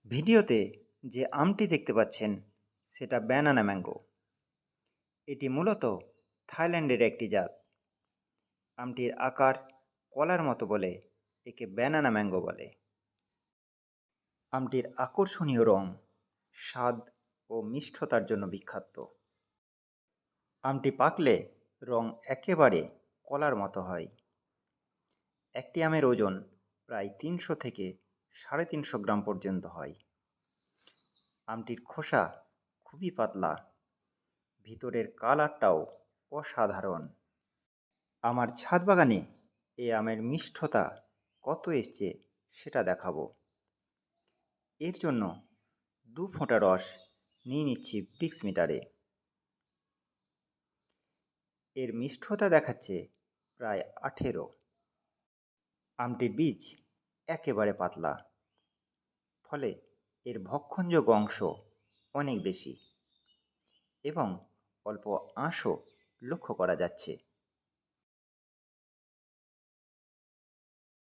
ভিডিওতে যে আমটি দেখতে পাচ্ছেন সেটা ব্যানানা ম্যাঙ্গো। এটি মূলত থাইল্যান্ডের একটি জাত। আমটির আকার কলার মতো বলে একে ব্যানানা ম্যাঙ্গো বলে। আমটির আকর্ষণীয় রং, স্বাদ ও মিষ্টতার জন্য বিখ্যাত। আমটি পাকলে রং একেবারে কলার মতো হয়। একটি আমের ওজন প্রায় ৩০০ থেকে ৩৫০ গ্রাম পর্যন্ত হয়। আমটির খোসা খুবই পাতলা, ভিতরের কালারটাও অসাধারণ। আমার ছাদ বাগানে এই আমের মিষ্টতা কত এসছে সেটা দেখাবো। এর জন্য ২ ফোঁটা রস নিয়ে নিচ্ছি ব্রিক্স মিটারে। এর মিষ্টতা দেখাচ্ছে প্রায় ১৮। আমটির বীজ একেবারে পাতলা, ফলে এর ভক্ষণযোগ্য অংশ অনেক বেশি এবং অল্প আঁশও লক্ষ্য করা যাচ্ছে।